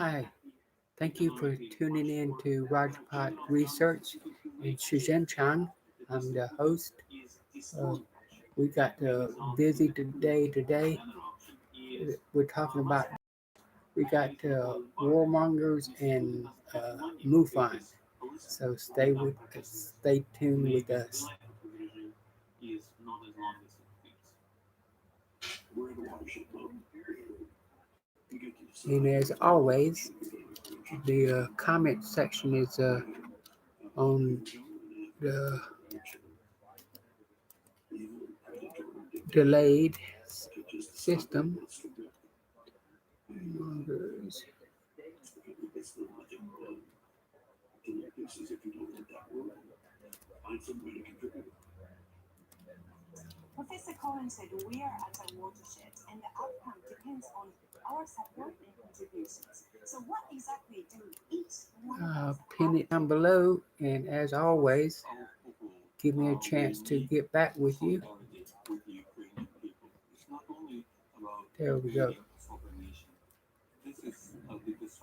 Hi, thank you for tuning in to Rajabhat Research and Jeng-Chyang. I'm the host. Uh, we got busy today. We're talking about we got Warmongers and MUFON. So stay tuned with us. And as always, the comment section is on the delayed system. Professor Cohen said we are at a watershed and the outcome depends on our support and contributions. So what exactly do each one of us Pin have it to down do? below, and as always, give me a chance to get back with you. There we go.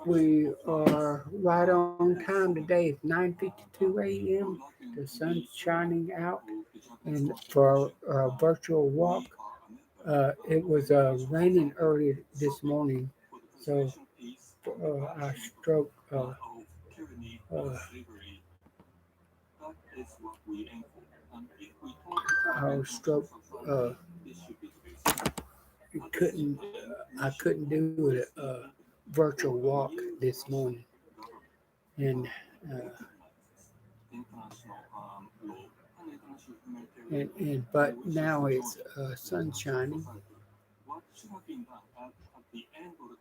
We are right on time today. It's 9:52 a.m. The sun's shining out, and for a virtual walk, it was raining early this morning, so our stroke, uh, our stroke, uh, couldn't, I couldn't do a virtual walk this morning, and uh, but now it's sun shining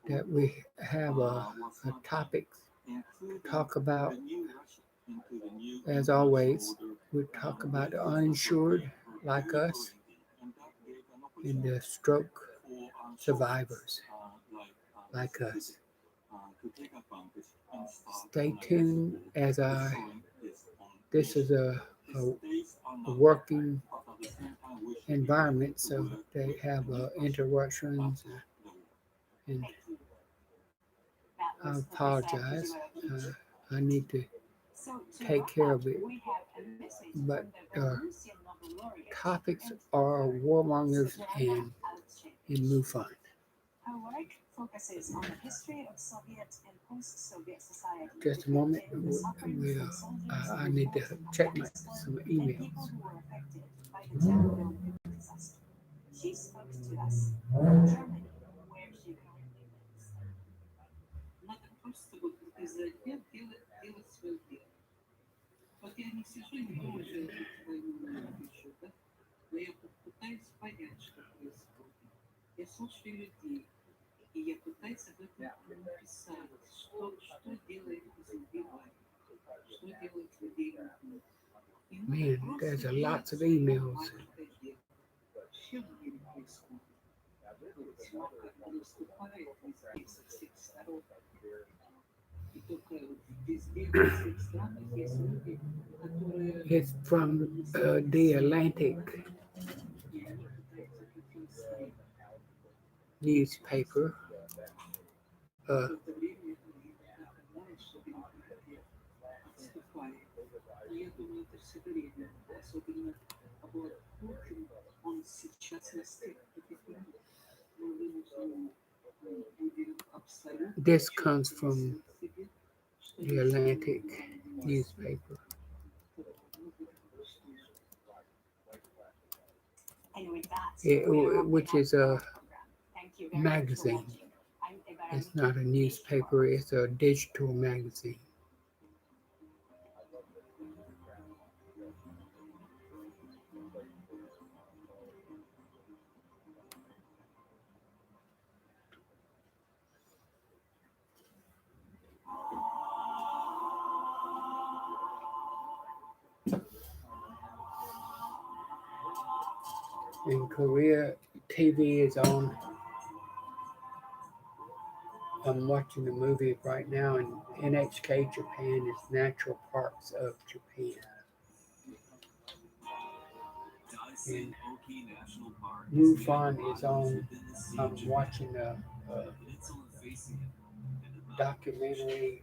that we have a topic to talk about. As always, we talk about the uninsured like us and the stroke survivors like us. Stay tuned as this is a working environment, so they have interruptions, and That I was Professor apologize. Kizwell. I need to So to take wrap care up, of it. we have a message But from the Revolution Nobel laureate topics and are thinker warmongers Svetlana and Alexievich. MUFON. Her work focuses on the history of Soviet and post-Soviet society, Just a moment. depicting the suffering We'll, of soldiers, I need to check gangsters, some and emails. people who were affected by the Chernobyl disaster. She spoke to us from Germany, where she currently lives. Надо просто вот изо дня делать свое дело. Вот я не сижу и не думаю, что эту войну ненавижу, да? Но я пытаюсь понять, что происходит. Я слушаю людей, и я пытаюсь об этом написать, что делает из людей войну, что делает людей людьми. И надо Man, просто there's a делать lots of свое emails. маленькое дело. Что в мире происходит? Тьма как наступает везде, со всех сторон. И только везде, во всех странах есть люди, которые It's from the Atlantic и они пытаются каким своим. newspaper. В это время это напоминает, что демократия отступает. Но я думаю, это все время. Особенно вот Путин, он сейчас настиг потихоньку. Мы вынуждены будем абсолютно This comes четко from писать себе, что the если мы Atlantic будем действовать, newspaper, то мы будем уничтожены. And with that, it, we are wrapping which up is a our program. Thank you very much for magazine. watching. I'm It's Eva not a newspaper, it's a digital magazine. In Korea, TV is on. I'm watching the movie right now, and NHK Japan is Natural Parks of Japan. And MUFON is on. I'm watching documentary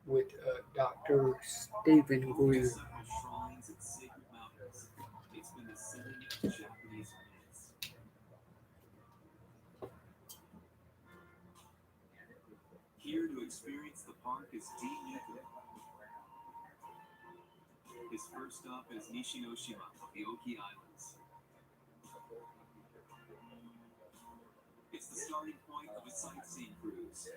with Dr. Stephen Greer. Several shrines and sacred mountains. It's been the setting of Japanese myths. Here to experience the park is Dean Yuko. His first stop is Nishinoshima, the Oki Islands. It's the starting point of a sightseeing cruise.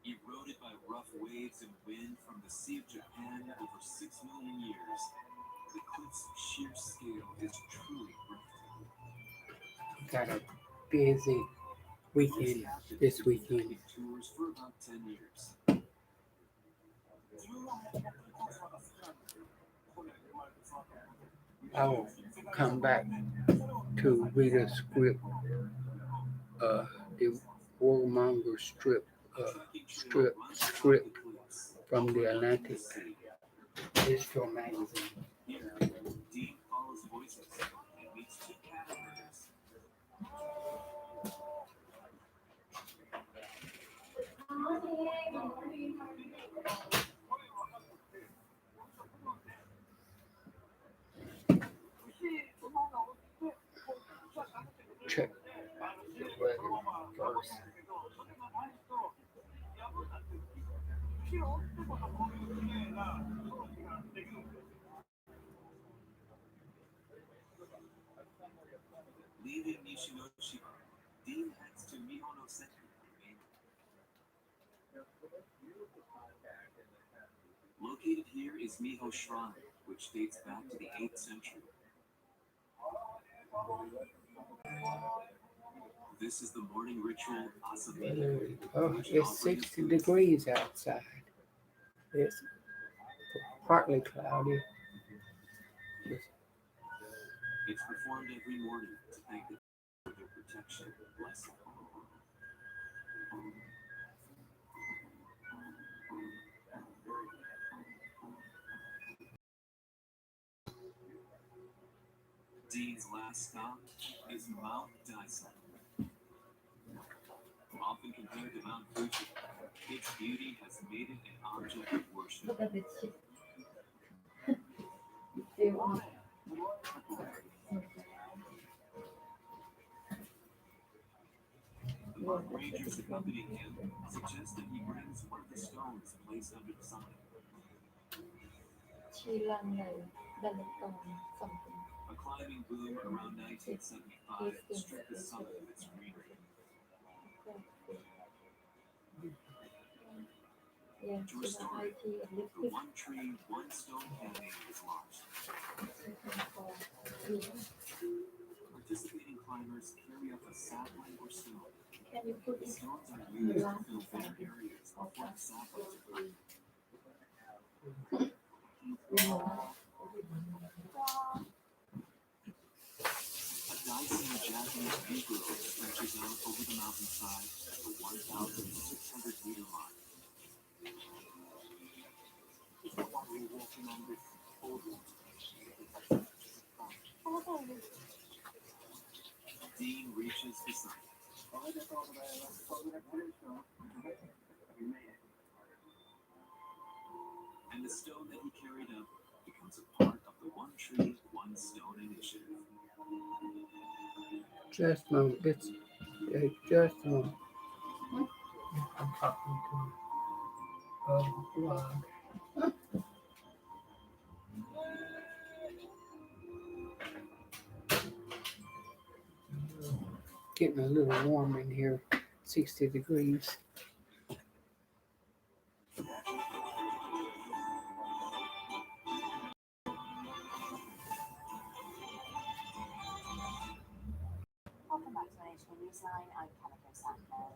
Eroded by rough waves and wind from the Sea of Japan over 6 million years, the cliff's sheer scale is truly breathtaking. Got a busy weekend this weekend. Tours for about 10 years. I will come back to read a script, the Warmonger script from the Atlantic Digital Magazine. Here, Dean follows voices and meets two cat owners. Check the weather first. Leaving Nishinoshima, Dean heads to Mihonoseki. Located here is Miho Shrine, which dates back to the 8th century. This is the morning ritual Asami. Oh, it's 60 degrees outside. It's partly cloudy. It's performed every morning to thank the for their protection and blessing. Dean's last stop is Mount Daisen. Often compared to Mount Fuji, its beauty has made it an object of worship. The park rangers accompanying him suggest that he brings one of the stones placed under the sign. A climbing boom around 1975 stripped the summit of its greenery. To restore it, the One Tree, One Stone campaign was launched. Participating climbers carry up a sapling or stone. The stones are used to fill bare areas before the saplings are planted. A Daisen Japanese view grove stretches out over the mountainside at the 1,600-meter mark. Walking on this old Dean reaches the summit. And the stone that he carried up becomes a part of the One Tree, One Stone initiative. Just a moment. Just a moment. I'm talking to a blog. Getting a little warm in here, 60 degrees. Welcome back to NHK Newsline. I'm Kanako Sandman.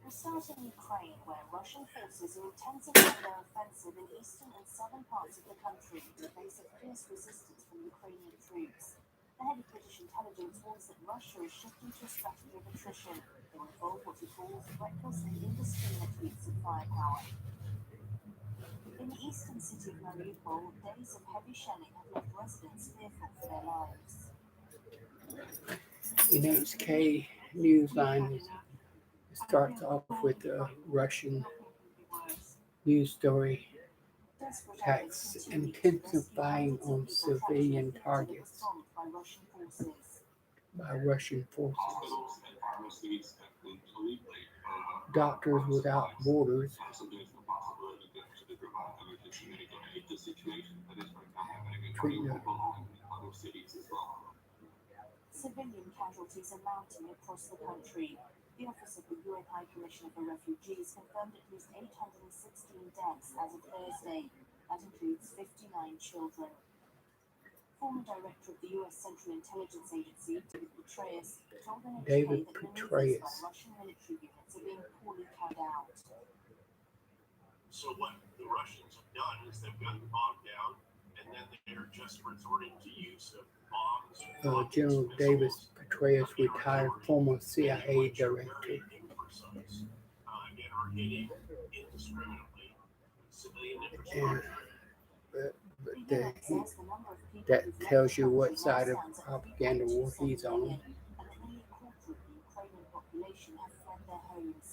We start in Ukraine, where Russian forces are intensifying their offensive in eastern and southern parts of the country in the face of fierce resistance from Ukrainian troops. The head of British intelligence warns that Russia is shifting to a strategy of attrition that will involve what he calls reckless and indiscriminate use of firepower. In the eastern city of Mariupol, days of heavy shelling have left residents fearful for their lives. NHK Newsline starts off with a Russian news story. Desperate Attacks efforts continue to rescue intensifying hundreds of on people trapped civilian in the targets front by Russian forces. by Russian forces. Hospitals and pharmacies have completely overrun. Doctors Without Borders treat Civilian casualties are mounting across the country. The Office of the UN High Commissioner for Refugees confirmed at least 816 deaths as of Thursday. That includes 59 children. Former director of the U.S. Central Intelligence Agency, David Petraeus, told NHK David that maneuvers by Petraeus. Russian military units are being poorly carried out. So what the Russians have done is they've gotten bogged down, and then they're just resorting to use of bombs. General David Petraeus, retired former CIA director. And are hitting indiscriminately civilian And, infrastructure. but The UN says the number of people that who've left tells the you what country side of now stands at propaganda war 3.27 he's on. million, and that nearly a quarter of the Ukrainian population have fled their homes.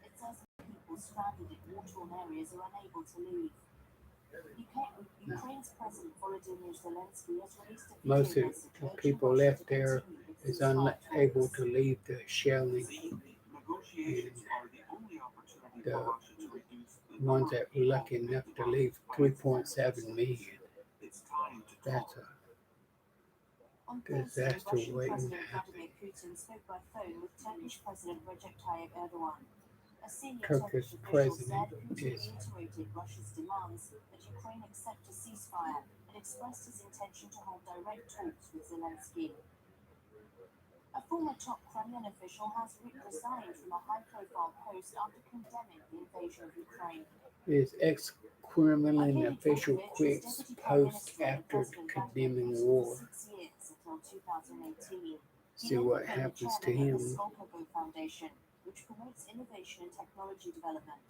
It says people stranded in war-torn areas are unable to leave. Ukraine's President Volodymyr Zelensky has released a video Most of message the urging people Russia left to there continue with is ceasefire unable talks. to leave the shelling. Negotiations are the only opportunity The for Russia to reduce the ones number that of were people lucky enough to affected leave, by 3.7 million. It's time to That's talk. On a Thursday, disaster Russian waiting to President happen. Vladimir Putin spoke by phone with Turkish President Recep Tayyip Erdogan. A senior Turkish Turkish official president said Putin is reiterated Russia's demands that Ukraine accept a ceasefire and expressed his intention to hold direct talks with Zelensky. A former top Kremlin official has resigned from a high-profile post after condemning the invasion of Ukraine. ex-Kremlin Arkady official Dmitrich quits was deputy prime post minister under after President Vladimir condemning Putin war. for 6 years until 2018. He See then what became the happens to chairman of the him. Skolkovo Foundation, which promotes innovation and technology development.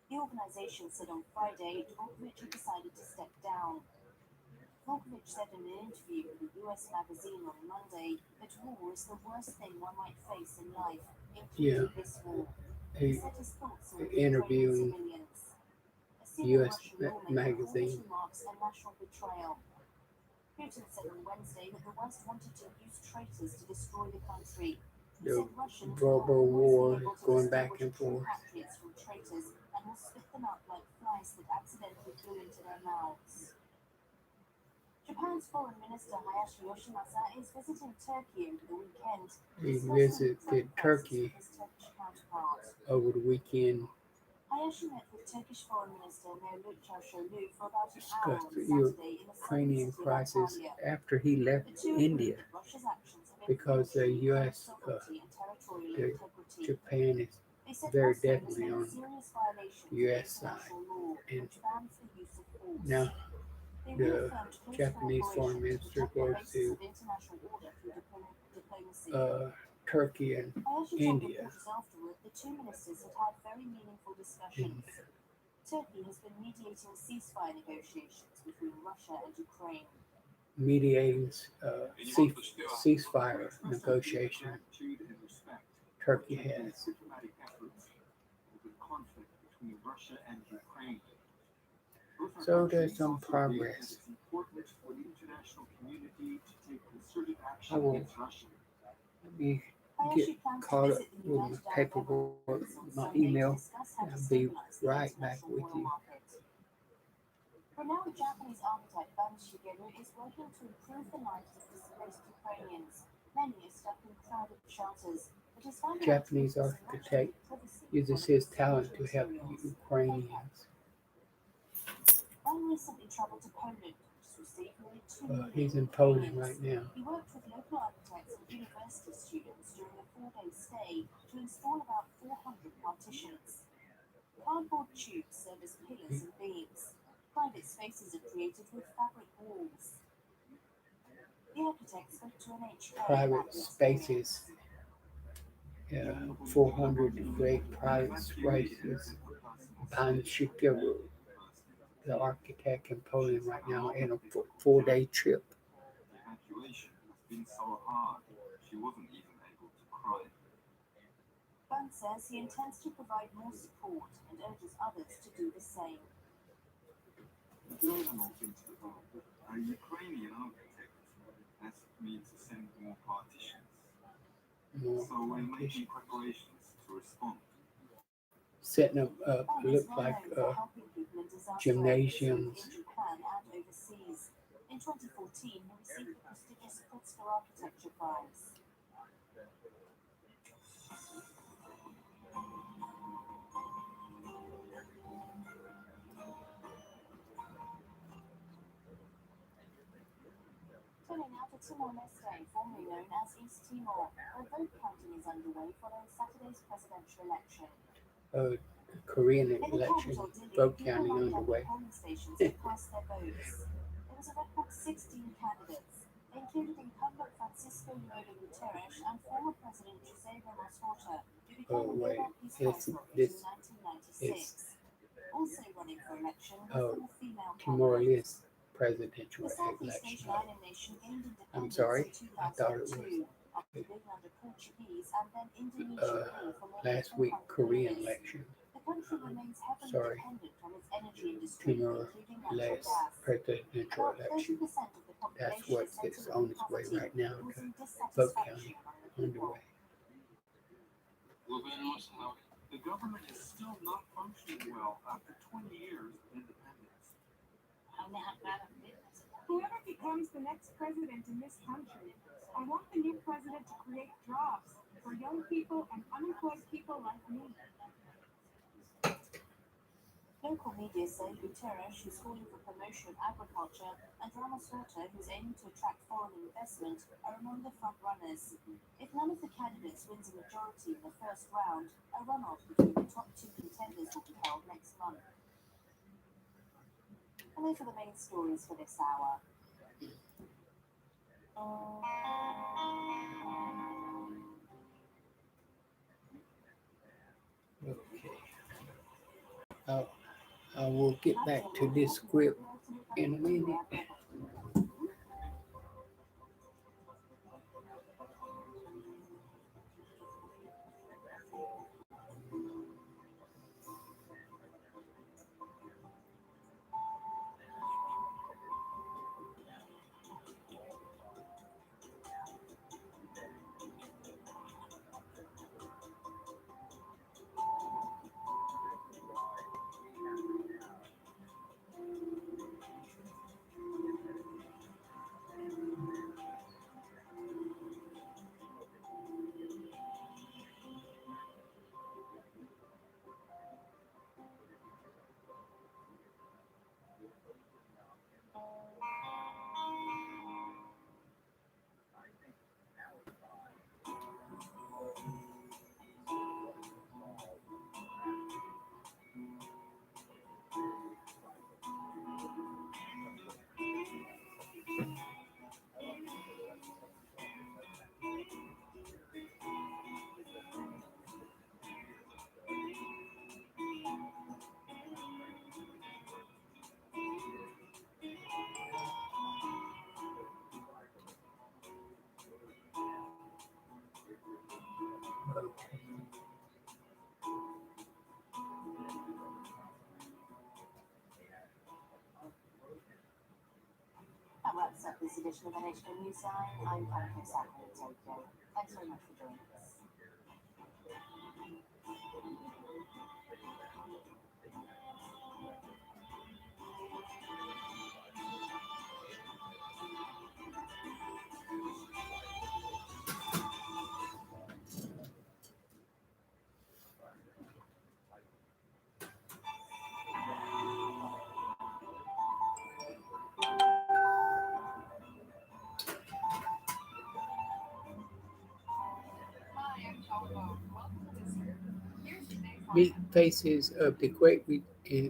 The organization said on Friday Dvokovich had decided to step down. Dvokovich said in an interview with a US magazine on Monday that war is the worst thing one might face in life, including this war. He He said his thoughts are with Ukrainian interviewing civilians. A senior US Russian lawmaker called his magazine. remarks a national betrayal. Putin said on Wednesday that the West wanted to use traitors to destroy the country. He The said Russians verbal will war always be able to going back distinguish and true forth. patriots from traitors and will spit them out like flies that accidentally flew into their mouths. Japan's Foreign Minister Hayashi Yoshimasa is visiting Turkey over the weekend to He discuss the visited Ukraine crisis Turkey with his Turkish counterpart. over the weekend, Hayashi met with Turkish Foreign Minister Mevlut Çavuşoğlu for about an hour discussed on the Saturday in the southern Ukrainian city of crisis Antalya. after he left The two agreed India, that Russia's actions have because the infringed Ukraine's US, sovereignty and territorial the integrity. Japan is They said very Moscow has definitely made on serious violations of US side. international law, And which bans the use of force. now They the reaffirmed close Japanese foreign cooperation to minister protect the goes basis to of international order through diplomacy. Turkey and Hayashi told India. reporters afterward the two ministers had had very meaningful discussions. Turkey has been mediating ceasefire negotiations between Russia and Ukraine. Mediating ceasefire negotiation Gratitude and respect Turkey for Turkey's has. diplomatic efforts over the conflict between Russia and Ukraine. Both our So there's countries some also agree that progress. it's important for the international community to take concerted I action will against Russia. let me Hayashi get plans to caught up visit the with my United Arab paperwork, Emirates on my Sunday to email, discuss how and to I'll be stabilize the right back international with oil you. market. Renowned Japanese architect Ban Shigeru is working to improve the lives of displaced Ukrainians. Many are stuck in crowded shelters, but his family Japanese architect uses his talent to help Ukrainians. Ban recently traveled to Poland to receive nearly 2 million He's in Poland Ukrainians. right now. He worked with local architects and university students during a 4-day stay to install about 400 partitions. Cardboard tubes serve as pillars and beams. Private spaces are created with fabric walls. The architect spoke to NHK about Private the experience. spaces, 400 great private spaces Pan Shikeru, the architect in Poland right now, in a 4-day trip. The evacuation has been so hard, she wasn't even able to cry. Ban says he intends to provide more support and urges others to do the same. A Ukrainian architect asked me to send more partitions, More so we're making preparations to respond. setting up Ban look is well like known for helping people in disaster areas gymnasiums. in Japan and overseas. In 2014, he received the prestigious Pritzker Architecture Prize. Turning now to Timor-Leste, formerly known as East Timor, where vote counting is underway following Saturday's presidential election. Korean In the election capital, Dili, vote people counting lined up at underway. polling stations to cast their votes. There was a record 16 candidates. They included incumbent Francisco Lobo Guterres and former President José Ramos Horta, who became a Wait, Nobel Peace it's Prize laureate this in is 1996. Also running for election were four female Timor candidates. Leste presidential The Southeast election. Asian island nation gained I'm independence sorry, in I thought it was 2002 after being under Portuguese and then Indonesian rule for more than last week 400 Korean years. election. The country remains heavily Sorry, dependent on its energy industry, Timor including natural Leste gas. presidential About 30% election. of the That's population what is said to is live on in its way poverty, right now to causing vote dissatisfaction counting among the people. underway. The government is still not functioning well after 20 years of independence. Whoever becomes the next president in this country, I want the new president to create jobs for young people and unemployed people like me. Local media say Guterres, who's calling for promotion of agriculture, and Ramos Horta, who's aiming to attract foreign investment, are among the front runners. If none of the candidates wins a majority in the first round, a runoff between the top two contenders will be held next month. And those are the main stories for this hour. Okay. I will get back to this script in a minute. Okay. That wraps up this edition of NHK Newsline. I'm Kaliko Sako in Tokyo. Thanks very much for joining us. Meet faces of the Great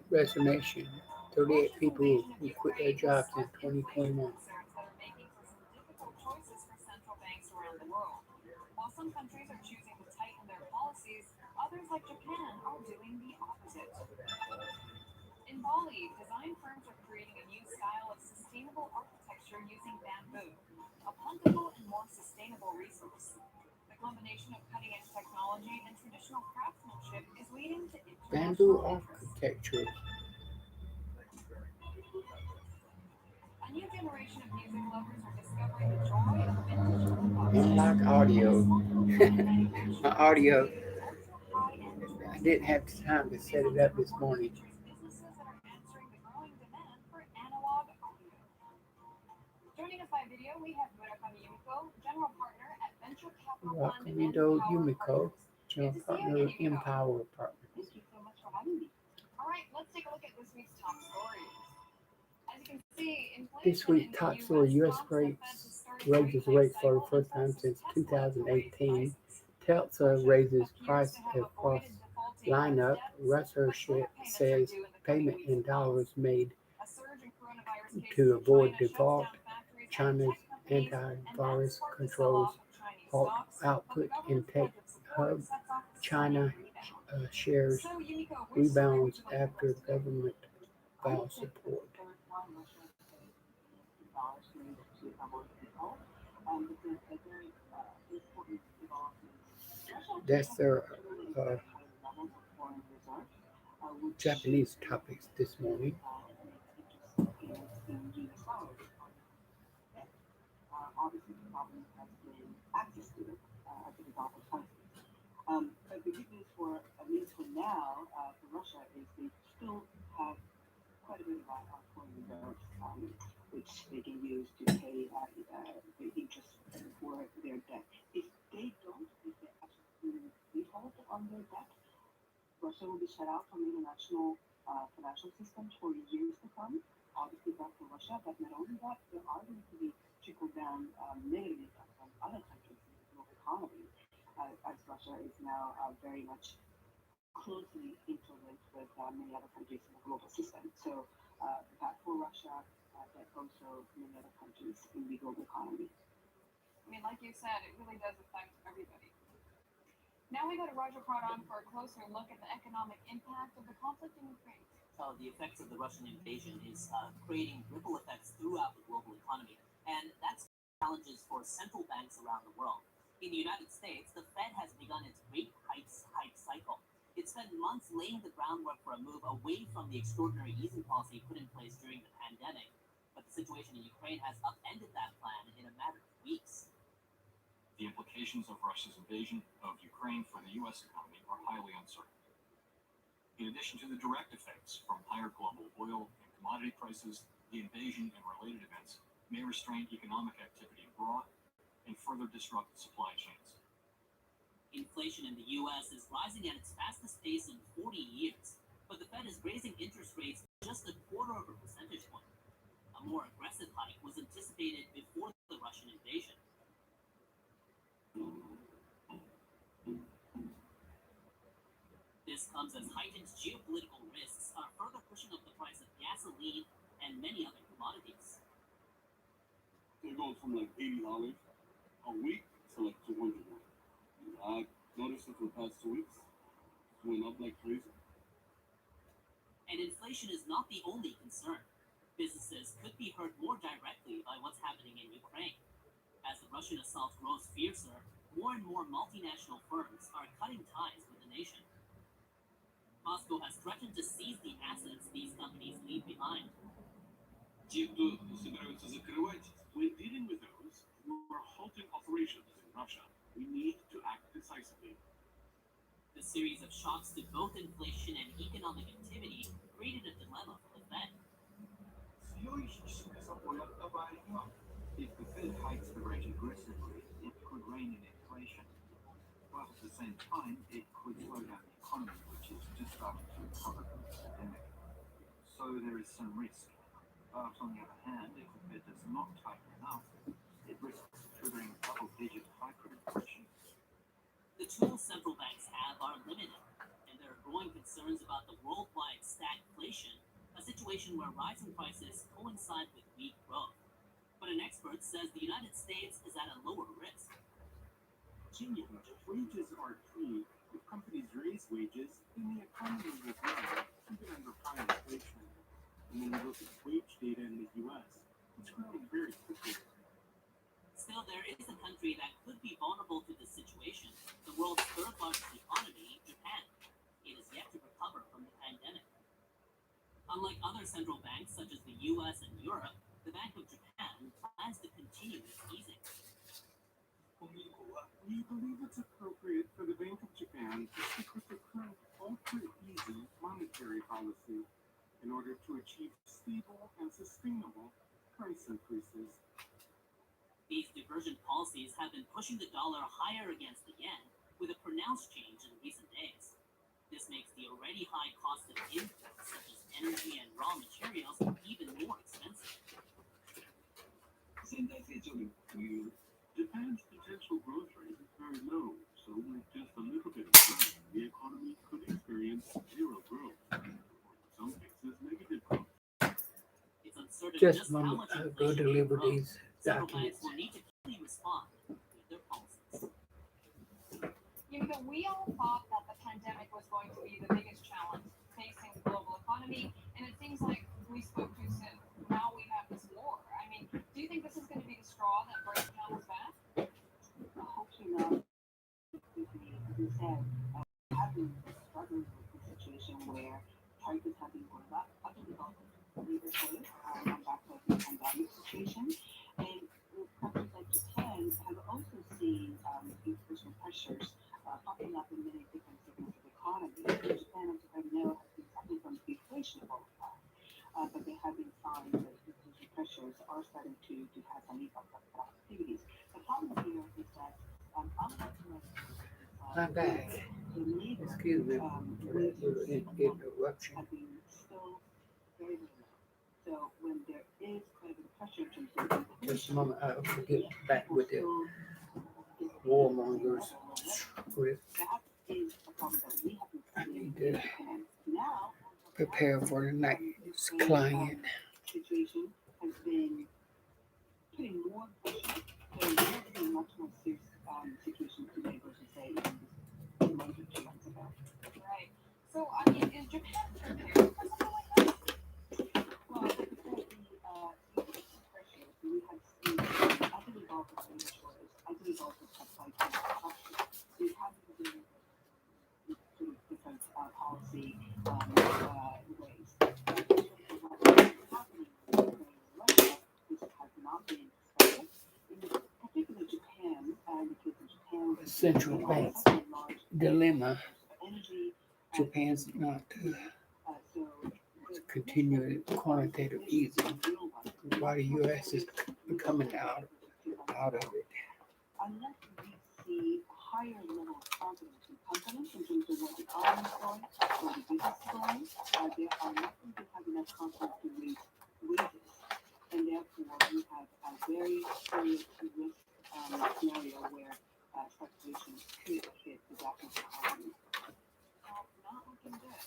Resignation. 38 people who quit their jobs in 2021. Concerns that are making for some difficult choices for central banks around the world. While some countries are choosing to tighten their policies, others like Japan are doing the opposite. agriculture using bamboo, a plentiful and more sustainable resource. The combination of cutting-edge technology and traditional craftsmanship is leading to Bamboo international interest. architecture. A new generation of music lovers are discovering the joy of vintage boombox Unlock systems. audio. My audio, Ultra-high-end I didn't have time to set it up this morning. features businesses that are answering the growing demand for analog audio. Joining us by video, we have Murakami Yumiko, general partner at venture capital fund Wakamido Empower Yumiko, Partners. general Good to see you partner of again, Yumiko. Empower Partners. Thank you so much for having me. All right, let's take a look at this week's top stories. As you can see, inflation This week, in the top story: U.S. prompts the Fed to rates start its raises rate rates hike for the cycle first and time forces since Tesla to raise 2018. prices. Tesla Russia raises appears price to have across avoided defaulting on its lineup. debt, Russia but further payments are says due in the coming payment weeks in and months. dollars made A surge in coronavirus cases to in avoid China shuts default. down factories and China's tech companies, and that antivirus sparked a controls sell-off of Chinese halt stocks, but the output in government's tech budget support hub. sets off a China stunning rebound. shares So, Yumiko, which story would rebounds you like for after us today? government I vow would take the support. third one, Russia pays dollars made to avoid default. It's a very important development. Russia That's has their accumulated very high levels of foreign reserve, which Japanese topics this morning. makes interest payments in US dollars on debt. Obviously, the problem has been access to it as a result of sanctions. But the good news for, at least for now, for Russia is they still have quite a bit of foreign reserves, which they can use to pay the interest for their debt. If they don't, if they actually default on their debt, Russia will be shut out from the international financial system for years to come. Obviously, bad for Russia, but not only that, there are going to be trickle-down negative impacts on other countries in the global economy, as Russia is now very much closely interlinked with many other countries in the global system. So, bad for Russia, but also many other countries in the global economy. I mean, like you said, it really does affect everybody. Now we go to Rajabhat on for a closer look at the economic impact of the conflict in Ukraine. The effects of the Russian invasion is creating ripple effects throughout the global economy, and that's challenges for central banks around the world. In the United States, the Fed has begun its rate hike cycle. It spent months laying the groundwork for a move away from the extraordinary easing policy put in place during the pandemic, but the situation in Ukraine has upended that plan in a matter of weeks. The implications of Russia's invasion of Ukraine for the U.S. economy are highly uncertain. In addition to the direct effects from higher global oil and commodity prices, the invasion and related events may restrain economic activity abroad and further disrupt supply chains. Inflation in the U.S. is rising at its fastest pace in 40 years, but the Fed is raising interest rates just a quarter of a percentage point. A more aggressive hike was anticipated before the Russian invasion. This comes as heightened geopolitical risks are further pushing up the price of gasoline and many other commodities. They're going from like $80 a week to like $200. I noticed it for the past 2 weeks. It went up like crazy. And inflation is not the only concern. Businesses could be hurt more directly by what's happening in Ukraine. As the Russian assault grows fiercer, more and more multinational firms are cutting ties with the nation. Moscow has threatened to seize the assets these companies leave behind. Те, кто собираются закрывать, when dealing with those who are halting operations in Russia, we need to act decisively. The series of shocks to both inflation and economic activity created a dilemma for the Fed. If the Fed hikes the rate aggressively, it could rein in inflation, but at the same time, it could slow down the economy, which is just starting to recover from the pandemic. So there is some risk. But on the other hand, if the Fed does not tighten enough, it risks triggering double-digit hyperinflation. The tools central banks have are limited, and there are growing concerns about the worldwide stagflation, a situation where rising prices coincide with weak growth. But an expert says the United States is at a lower risk. Wages are key. If companies raise wages, then the economy will grow, even under high inflation. And when you look at wage data in the U.S., it's growing very quickly. Unlike other central banks such as the US and Europe, the Bank of Japan plans to continue its easing. We believe it's appropriate for the Bank of Japan to stick with the current ultra-easy monetary policy in order to achieve stable and sustainable price increases. These divergent policies have been pushing the dollar higher against the yen, with a pronounced change in recent days. This makes the already high cost of inputs such as energy and raw materials even more expensive. Japan's potential growth rate is very low, so with just a little bit of time, the economy could experience zero growth, or in some cases negative growth. It's uncertain Just just a how moment. much I'll go inflation deliver will grow. these Central documents. banks will need to quickly respond with their policies. We all thought that the pandemic was going to be the biggest challenge facing the global economy, and it seems like we spoke too soon. Now we have this war. I mean, do you think this is going to be the straw that breaks camel's back? Hopefully not. As you said, we have been struggling with the situation where prices have been going up as a result of labor shortage on back of the pandemic situation. And countries like Japan have also seen inflation pressures popping up in many different segments of the economy. Japan, as you already know, has been suffering from deflation of all time. But there have been signs that inflation pressures are starting to have some impact on their activities. The problem here is that unlike I'm back. the labor Excuse me for that little interruption. have been still very, very low. So when there is quite a bit of pressure in terms of Just a inflation, moment. I'll get back with the still Warmongers script. that is a problem that we have been I seeing need in to Japan. Now, prepare for the night's client. situation has been putting more pressure. So we're seeing much more serious situation today versus say even just a month or 2 months ago. Right. So, I mean, is Japan prepared for something like that? Well, like I said, the inflation pressures we have seen as a result of labor shortage, as a result of supply chain disruption, we have been dealing with sort of different policy ways. In terms of what is happening in Ukraine and Russia, this has not been expected. In particular, Japan, the case of Japan, Central they bank have such a large dilemma. energy. Japan's not So continuing quantitative easing while the U.S. is coming out of it. unless we see a higher level of confidence in companies in terms of what the economy is going, where the business is going, they are not going to have enough confidence to raise wages. And therefore, we have a very serious risk scenario where speculation could hit the Japanese economy. Well, not looking good.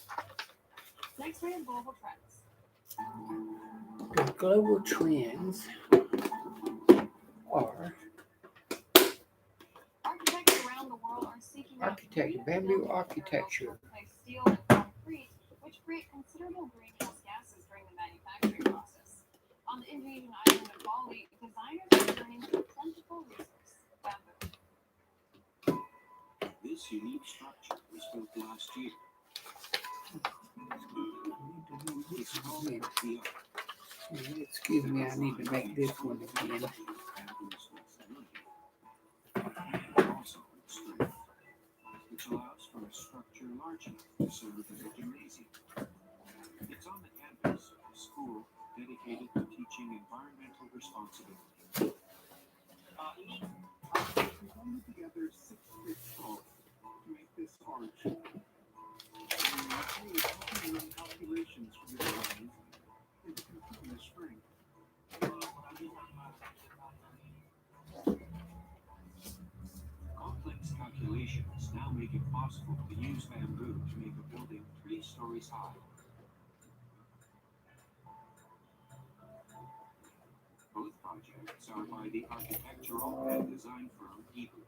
Next, we have global trends. The global trends are Architects around the world are seeking out architecture, green bamboo building architecture. materials to replace steel and concrete, which create considerable greenhouse gases during the manufacturing process. On the Indonesian island of Bali, designers are turning to a plentiful resource, bamboo. This unique structure was built last year. It's called the Ark. Excuse me, I need to make this one again. Also strength, which allows for a structure large enough to serve as a gymnasium. It's on the campus of a school dedicated to teaching environmental responsibility. We welded together 6 thick poles to make this arch. We made run calculations for the designs and to confirm the strength. Complex calculations now make it possible to use bamboo to make a building 3 stories high. Both projects are by the architectural and design firm Ibu.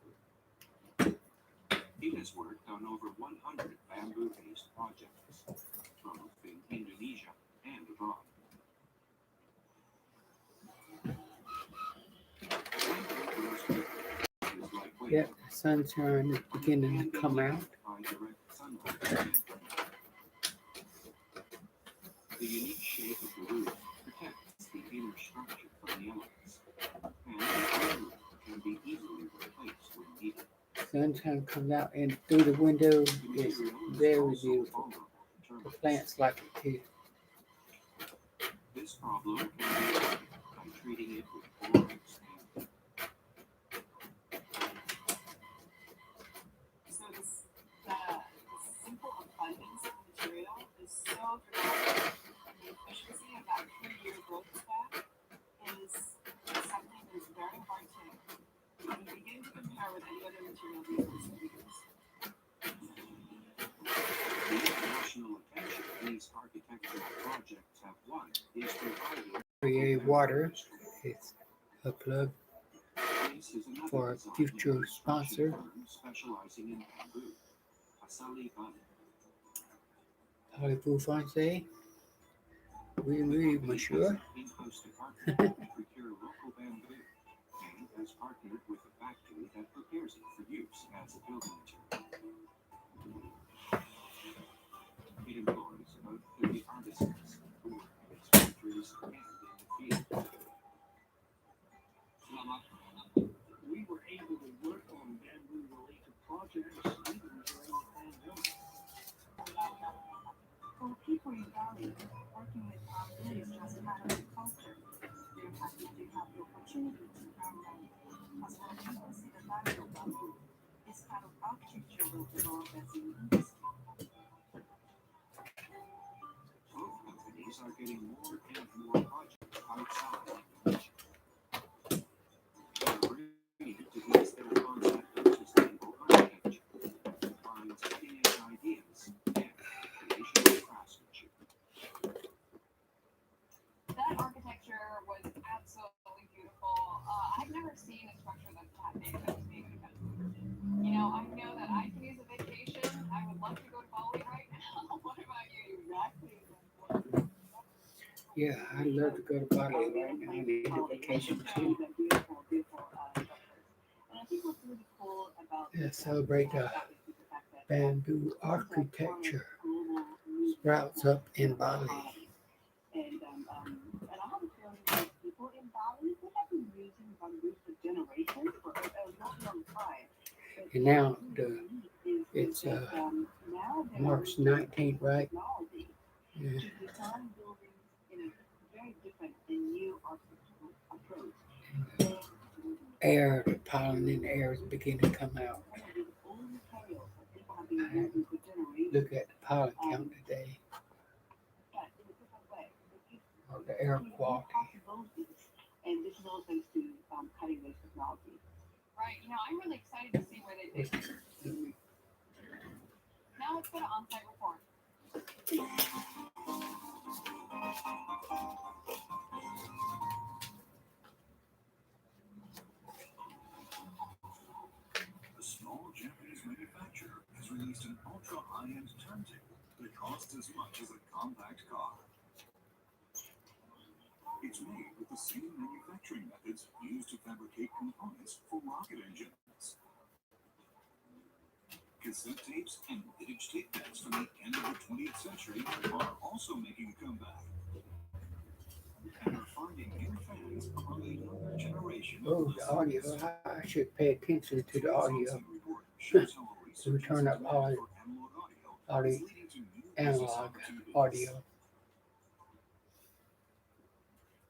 It has worked on over 100 bamboo-based projects, both in Indonesia and abroad. Yep, the sunshine is beginning to come out. The unique shape of the roof protects the inner structure from the elements, and the roof can be easily replaced when needed. Sunshine comes out and through the window. The It's material is very also beautiful. vulnerable to The termites. plants like it too. This problem can be avoided by treating it with borax paint. So the simple abundance of material is so dramatic, and the efficiency of that 3-year growth span is something that is very hard to even begin to compare with any other material these recent years. The international attention these architectural projects have won is provided Create water. It's a plug This is another for a design future and construction sponsor. firm specializing in bamboo. Asali Bali. Parlez-vous français? Oui, The oui, company has monsieur. an in-house department to procure local bamboo and has partnered with a factory that prepares it for use as a building material. It employs about 30 artisans who work in its factories and in the field. We were able to work on bamboo-related projects even during the pandemic. For people in Bali, working with bamboo is just part of the culture. They're happy to have the opportunity to learn bamboo, as well as people see the value of bamboo. This kind of architecture will develop as an industry. Both companies are getting more and more projects outside of the region. They are bringing to base their concept of sustainable architecture, combines cutting-edge ideas and traditional craftsmanship. That architecture was absolutely beautiful. I've never seen a structure that's that big that was made out of bamboo. I know that I can use a vacation. I would love to go to Bali right now. What about you? Exactly. Yeah, I'd love to go to Bali right now. I need a vacation too. Beautiful, beautiful structures. And I think what's really cool about Yeah, this celebrate the project is the fact that bamboo architecture global movement sprouts up in Bali. And I have a feeling that people in Bali, they have been using bamboo for generations, for a long, long time. But And now what's really unique it's that now they're March using 19th, right? technology Yeah. to design buildings in a very different and new architectural approach. Air, the pollen in the air is beginning to come out. Some of these old materials that people have been using for generations, Look at the pollen count today, but in a different way. It gives or the air new quality. possibilities, and this is all thanks to cutting edge technology. Right. I'm really excited to see where they take it. Now let's go to on-site report. A small Japanese manufacturer has released an ultra-high-end turntable that costs as much as a compact car. It's made with the same manufacturing methods used to fabricate components for rocket engines. Cassette tapes and vintage tape decks from the end of the 20th century are also making a comeback and are finding new fans among a younger generation. Oh, the audio. I should pay attention to the audio. Report shows how a To turn up resurgence all in the demand for analog audio audio, is leading to new business analog opportunities. audio,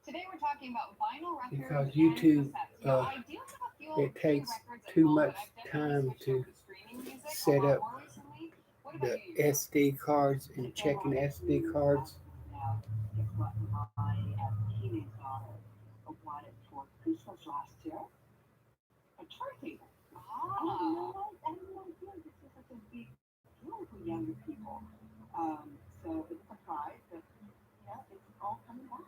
Today we're talking about vinyl records because and YouTube, cassettes. I do have a few it takes records at too home, much but I've time definitely switched over to to streaming music set a lot up more recently. What the about you? SD cards and checking SD cards. Now, guess what? My teenage daughter wanted for Christmas last year a turntable. I had no idea this is such a big deal for younger people. So it's a surprise that it's all coming back.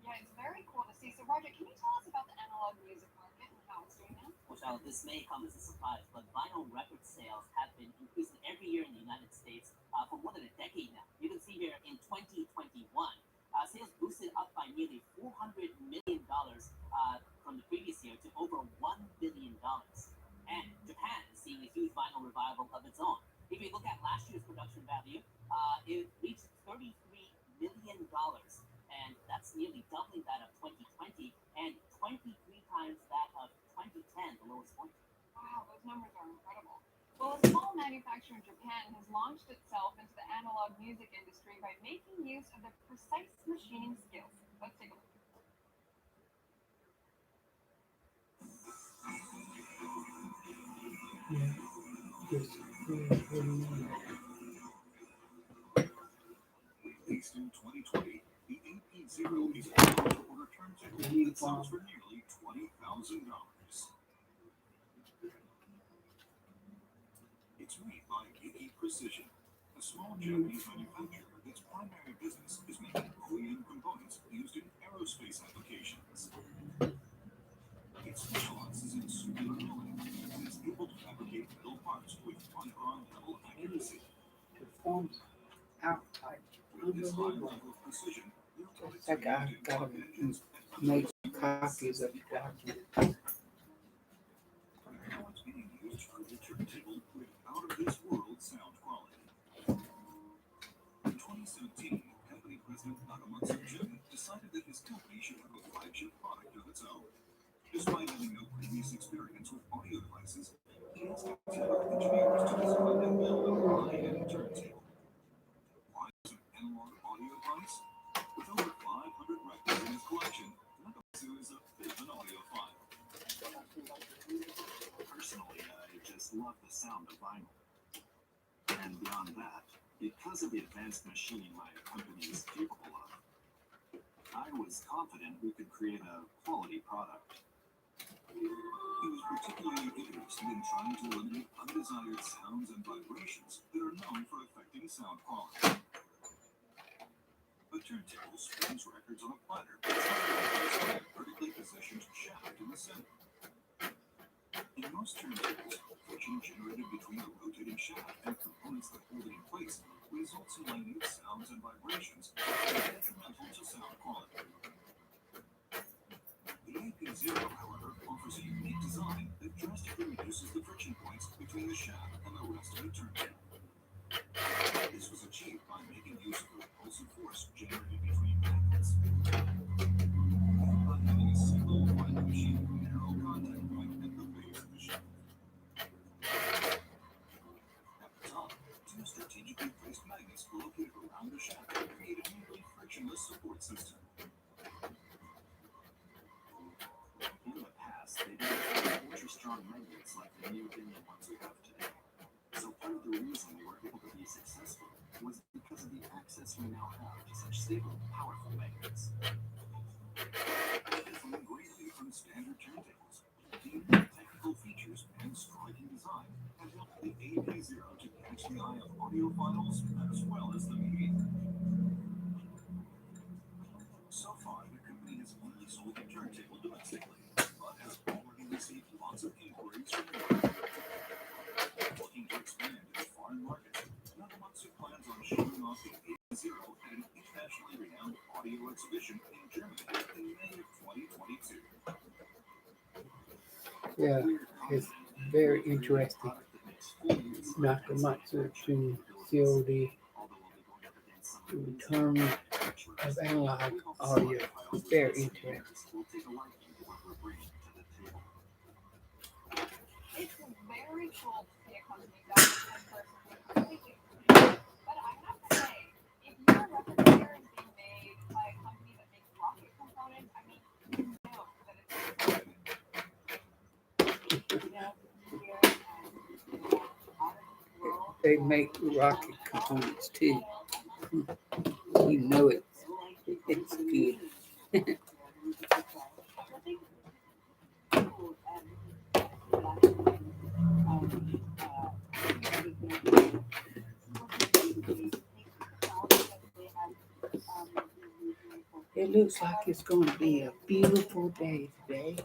Yeah, it's very cool to see. So, Roger, can you tell us about the analog music market and how it's doing now? Well, this may come as a surprise, but vinyl record sales have been increasing every year in the United States for more than a decade now. You can see here in 2021, sales boosted up by nearly $400 million from the previous year to over $1 billion. And Japan is seeing a huge vinyl revival of its own. If you look at last year's production value, it reached $33 million nearly doubling that of 2020 and 23 times that of 2010, the lowest point. Wow, those numbers are incredible. Well, a small manufacturer in Japan has launched itself into the analog music industry by making use of their precise machining skills. Let's take a look. Yeah. Just, Released in 2020, the AP0 is a order turntable that sells for nearly $20,000. It's made by Geki Precision, a small Japanese manufacturer. Its primary business is making OEM components used in aerospace applications. It specializes in circular milling and is able to fabricate metal parts with micron-level accuracy. performs out like With this high unbelievable. level of precision, their products It's like are I used in gotta rocket engines and make other copies of the document. Now it's being used for the turntable with out-of-this-world sound quality. In 2017, company president Nagamatsu Jeng decided that his company should have a flagship product of its own. Despite having no previous experience with audio devices, he asked Taylor engineers to design and build a high-end turntable. Why is an analog audio device? With over 500 records in his collection, Nagamatsu is a bit of an audiophile. Personally, I just love the sound of vinyl. And beyond that, because of the advanced machining my company is capable of, I was confident we could create a quality product. He was particularly interested in trying to eliminate undesired sounds and vibrations that are known for affecting sound quality. A turntable spins records on a platter with a vertically positioned shaft in the center. In most turntables, friction generated between the rotating shaft and components that hold it in place results in minute sounds and vibrations that are detrimental to sound quality. The AP0, however, offers a unique design that drastically reduces the friction points between the shaft and the rest of the turntable. This was achieved by making use of the repulsive force generated between magnets, and by having a single winding sheet narrow contact point at the base of the shaft. At the top, two strategically placed magnets located around the shaft create a nearly frictionless support system. In the past, they didn't have ultra-strong magnets like the neodymium ones we have today. So part of the reason we were able to be successful was because of the access we now have to such stable, powerful magnets. Differing greatly from standard turntables, the unique technical features and striking design have helped the AP0 to catch the eye of audiophiles as well as the media. So far, the company has only sold the turntable domestically, but has already received lots of inquiries from Europe. Looking to expand its foreign markets, Nagamatsu plans on showing off the AP0 at an internationally renowned audio exhibition in Germany in May of 2022. Yeah, it's very interesting. Nakamatsu to feel the return of analog audio. Very interesting. We'll take a liking to what we're bringing to the table. It's very cool to see a company that in person completely. But I have to say, if your replicator is being made by a company that makes rocket components, I mean, you know that it's They make rocket components too. You know it's good. It looks like it's going to be a beautiful day today.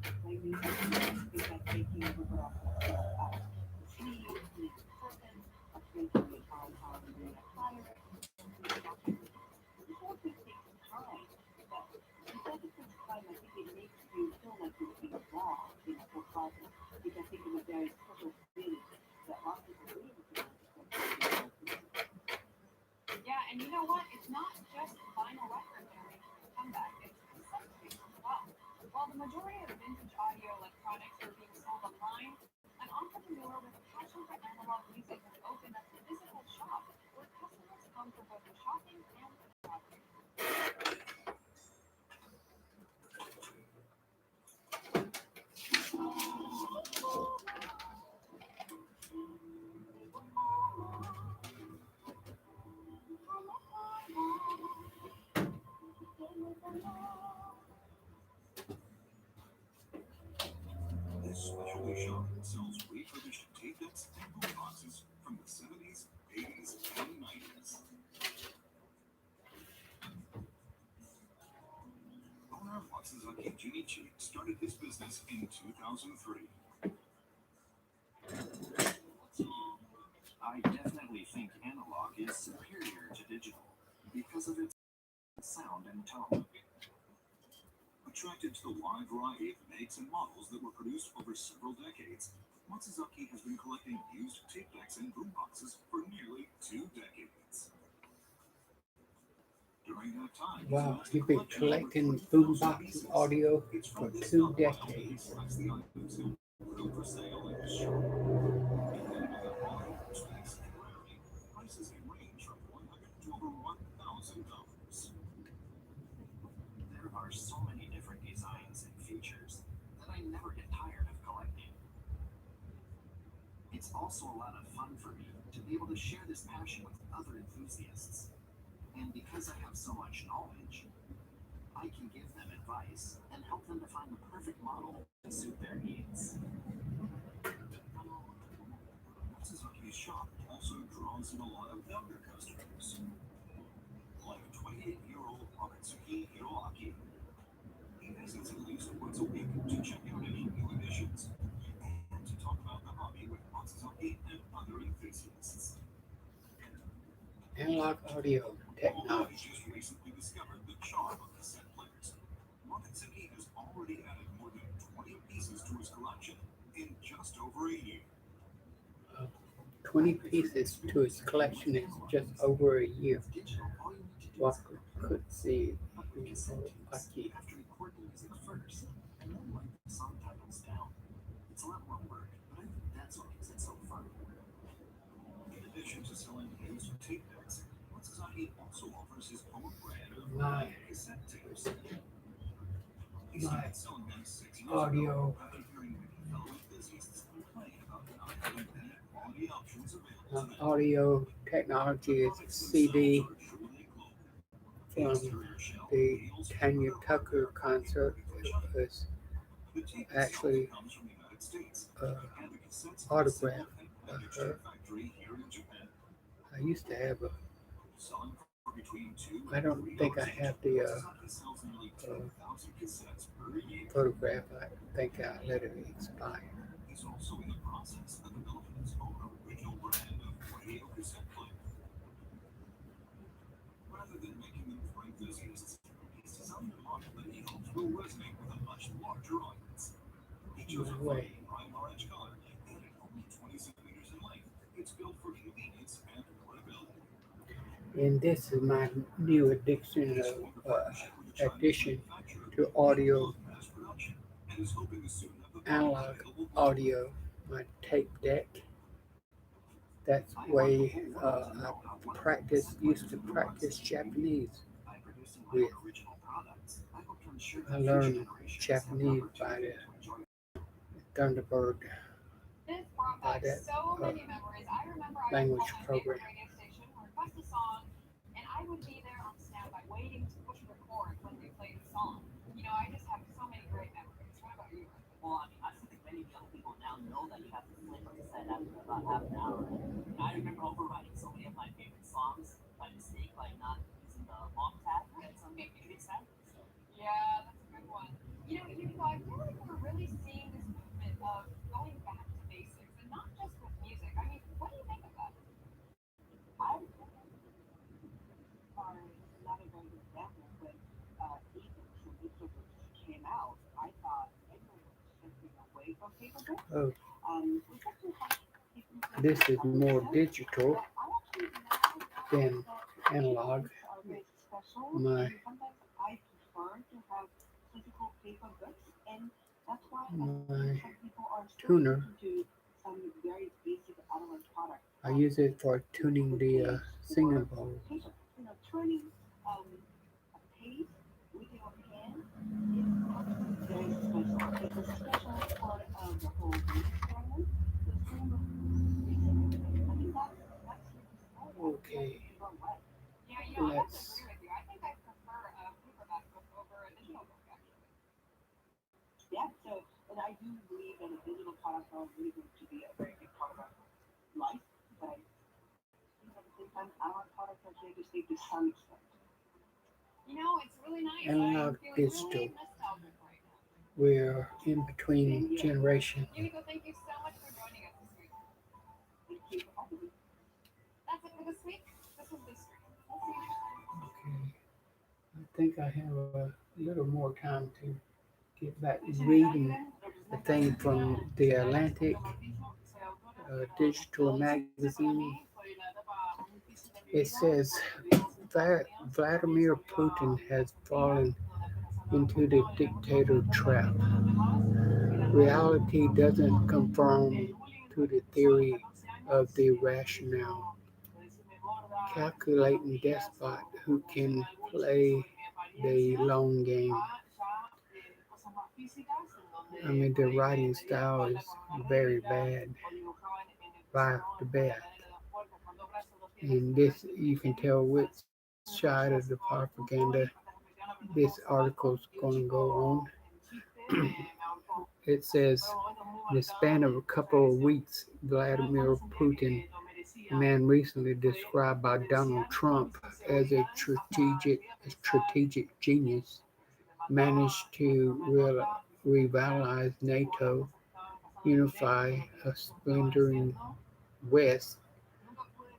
Like music is like making a record off of the tree, making a curtain, like making it on the fire. Before it takes time, but because it takes time, I think it makes you feel like you're being wrong in the whole process, which I think is a very subtle feeling that a lot of people really don't understand. Yeah, and you know what? It's not just vinyl records that are making a comeback, it's cassette tapes as well. While the majority of vintage audio electronics are being sold online, an entrepreneur with a passion for analog music has opened up a physical shop where customers come for both the shopping and the shopping. This specialty shop sells refurbished tape decks and boomboxes from the 70s, 80s, and 90s. Owner Matsuzaki Jeng-Chyang started his business in 2003. I definitely think analog is superior to digital because of its sound and tone. Attracted to the wide variety of makes and models that were produced over several decades, Matsuzaki has been collecting used tape decks and boomboxes for nearly 2 decades. During that time, Wow, you've been collecting boombox audio for 2 decades. the items he'll put up for sale in his shop. Depending on quality, specs, and rarity, prices can range from $100 to over $1,000. There are so many different designs and features that I never get tired of collecting. It's also a lot of fun for me to be able to share this passion with other enthusiasts. And because I have so much knowledge, I can give them advice and help them to find the perfect model to suit their needs. Matsuzaki's shop also draws in a lot of younger customers, like 28-year-old Akatsuki Hiroaki. He visits at least once a week to check out any new additions and to talk about the hobby with Matsuzaki and other enthusiasts. Analog audio Although he technology. just recently discovered the charm of cassette players, Matsuzaki has already added more than 20 pieces to his collection in just over a year. 20 pieces to his collection in just over a year. Digital, all you need to do What is click could see but with cassette tapes, Aki? you have to record the music first and then write the song titles down. It's a lot more work, but I think that's what makes it so fun. In addition to selling used tape decks, Matsuzaki also offers his own brand of My- cassette tapes. He My started selling them 6 years audio. ago after hearing many fellow enthusiasts complain about not having any quality options available to them. Audio technology is Products CD themselves are truly global. The from exterior shell, the wheels, Tanya and Tucker concert. from It China. was The tape actually itself comes from the United States, uh, and the cassettes autograph assembled and of packaged her. in a factory here in Japan. I used to have a. Selling for between $2 I and don't think I $3 each, have the Matsuzaki sells nearly 10,000 cassettes per year. photograph. I think I let it expire. He's also in the process of developing his own original brand of radio cassette player. Rather than making them for enthusiasts, he's designed a model that he hopes will resonate with a much larger audience. He chose a No way. fine, prime orange color, and at only 20 centimeters in length, it's built for convenience and portability. And this is my new addiction He's of formed a partnership with a Chinese addition manufacturer to audio, capable of mass production, and is hoping to soon have the product analog available globally. audio, my tape deck. That's way used to practice Japanese By producing my with. own original products, I hope to ensure I that future learned generations have an Japanese by opportunity the to enjoy Thunderbird This brought by back that so many memories. I remember I would language call my favorite program. radio station, request a song, and I would be there on standby waiting to push record when they played the song. You know, I just have so many great memories. What about you? Well, I mean, I think many young people now know that you have to flip a cassette after about half an hour. And I remember overwriting so many of my favorite songs by mistake, like not using the long tab and some cassette. So. Yeah, that's a good one. You know, I feel like we're really Oh, this is more digital than analog. My my tuner. I use it for tuning the singing bowl. Okay, Yeah, you know, I have to let's. agree with you. I think I prefer a paperback book over a digital book, actually. You know, it's really nice. Analog I'm feeling digital. really nostalgic right now. We're in between generation. Yumiko, thank you so much for joining us this week. That's it for this week. This was the stream. We'll see you next time. Okay, I think I have a little more time to get back reading the thing from the Atlantic digital magazine. It says Vladimir Putin has fallen into the dictator trap. Reality doesn't conform to the theory of the rationale. Calculating despot who can play the long game. I mean, the writing style is very bad, right off the bat. And this, you can tell which side of the propaganda this article's going to go on. It says, in the span of a couple of weeks, Vladimir Putin, a man recently described by Donald Trump as a strategic genius, managed to revitalize NATO, unify a splintering West,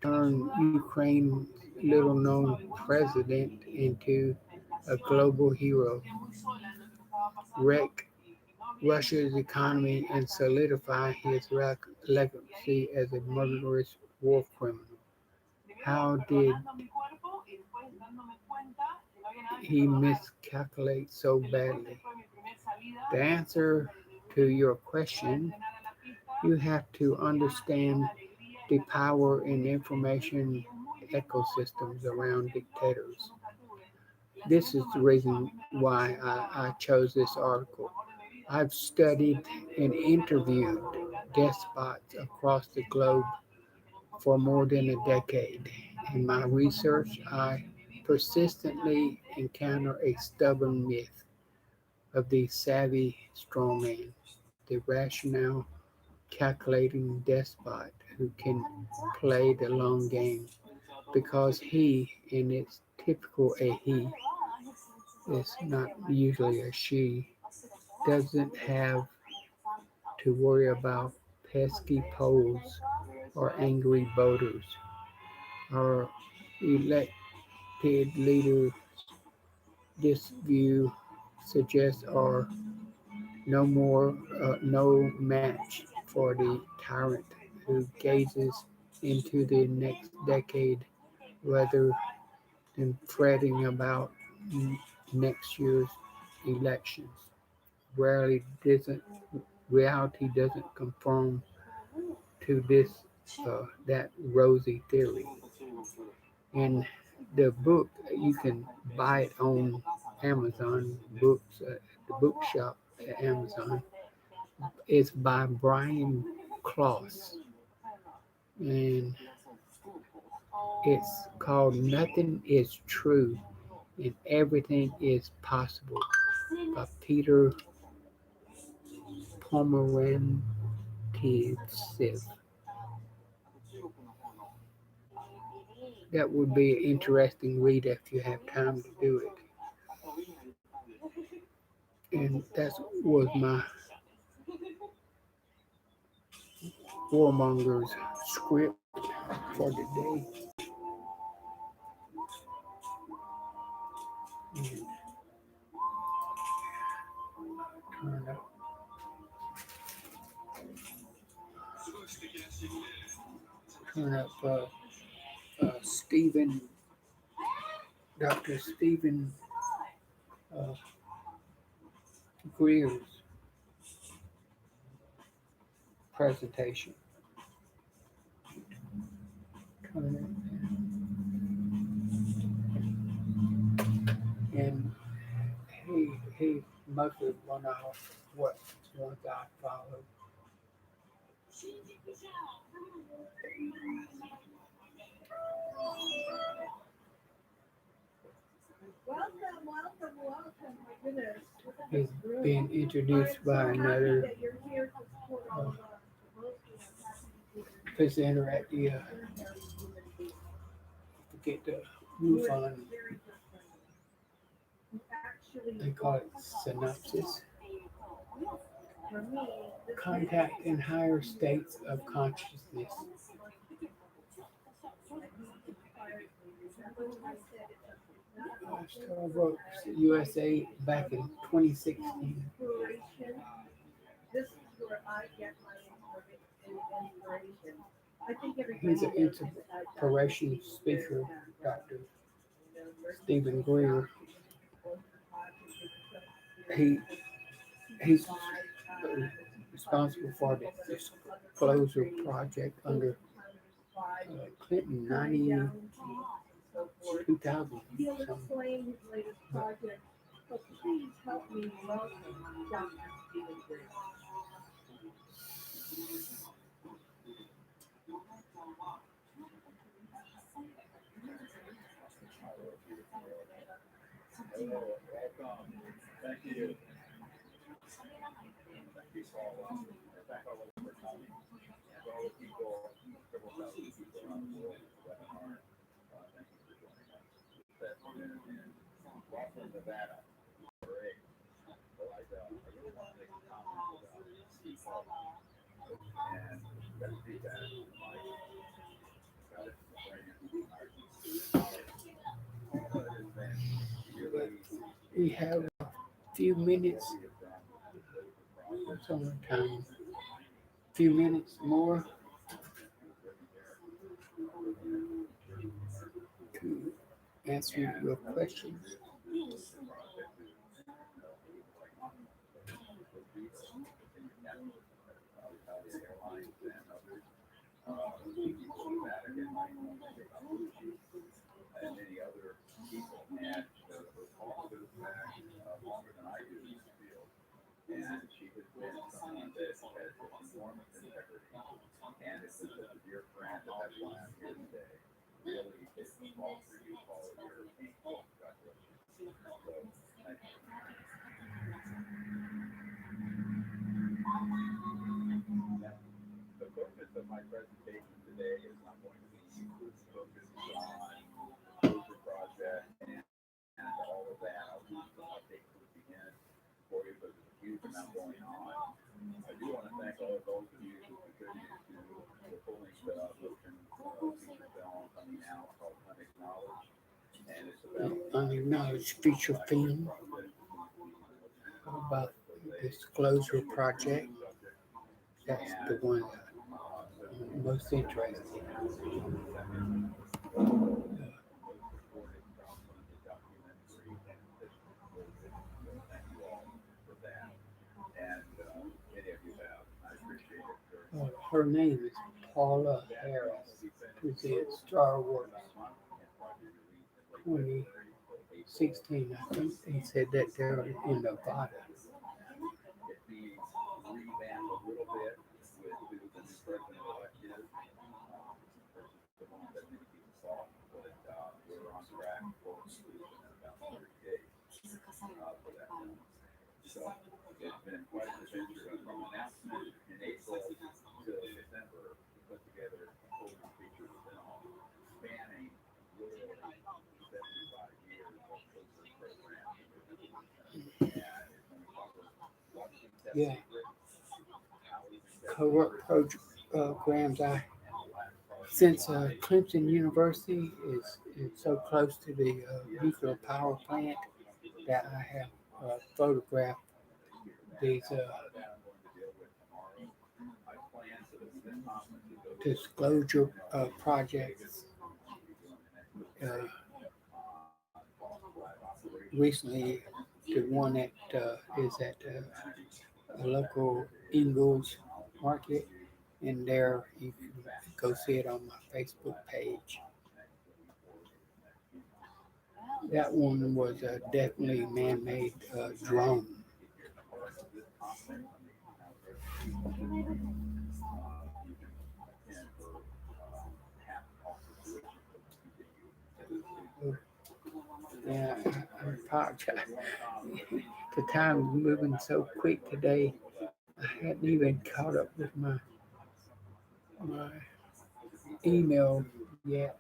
turn Ukraine's little known president into a global hero, wreck Russia's economy, and solidify his legacy as a murderous war criminal. How did he miscalculate so badly? The answer to your question, you have to understand the power and information ecosystems around dictators. This is the reason why I chose this article. I've studied and interviewed despots across the globe for more than a decade. In my research, I persistently encounter a stubborn myth of the savvy strongman, the rational, calculating despot who can play the long game because he, and it's typical a he, is not usually a she, doesn't have to worry about pesky polls or angry voters. Our elected leaders, this view suggests, are no match for the tyrant who gazes into the next decade rather than fretting about next year's elections. Rarely doesn't Reality doesn't conform to that rosy theory. In the book, you can buy it on Amazon Books, the bookshop at Amazon. It's by Brian Kloss, and it's called "Nothing Is True and Everything Is Possible" by Peter Pomerantiev. That would be an interesting read if you have time to do it. And that was my Warmongers script for the day. And turn up Coming up, Stephen, Dr. Stephen uh, Greer's presentation. Coming up, and he mostly went off what ones I followed. He's being introduced by another presenter at the forget the MUFON. They call it synopsis. Contact in higher states of consciousness. Star wrote USA back in 2016. He's an inspiration speaker, Dr. Stephen Greer. He's responsible for the Disclosure Project under Clinton 2000. We have a few minutes. What's on the time? A few minutes more to answer your questions. Unacknowledged feature film about the Disclosure Project. That's the one I'm most interested in. Her name is Paula Harris. Presents Star Wars 2016. I think they said that they're in Nevada. Yeah, co-work programs. Since Clemson University is so close to the nuclear power plant, that I have photographed these disclosure projects. Uh, Recently, the one that is at a local Ingles market, and there you can go see it on my Facebook page. That one was definitely man-made drone. Yeah, I apologize. The time's moving so quick today. I hadn't even caught up with my email yet.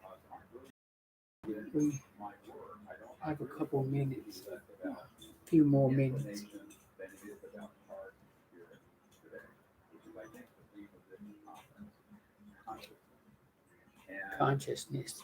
We have a couple minutes, a few more minutes. Consciousness.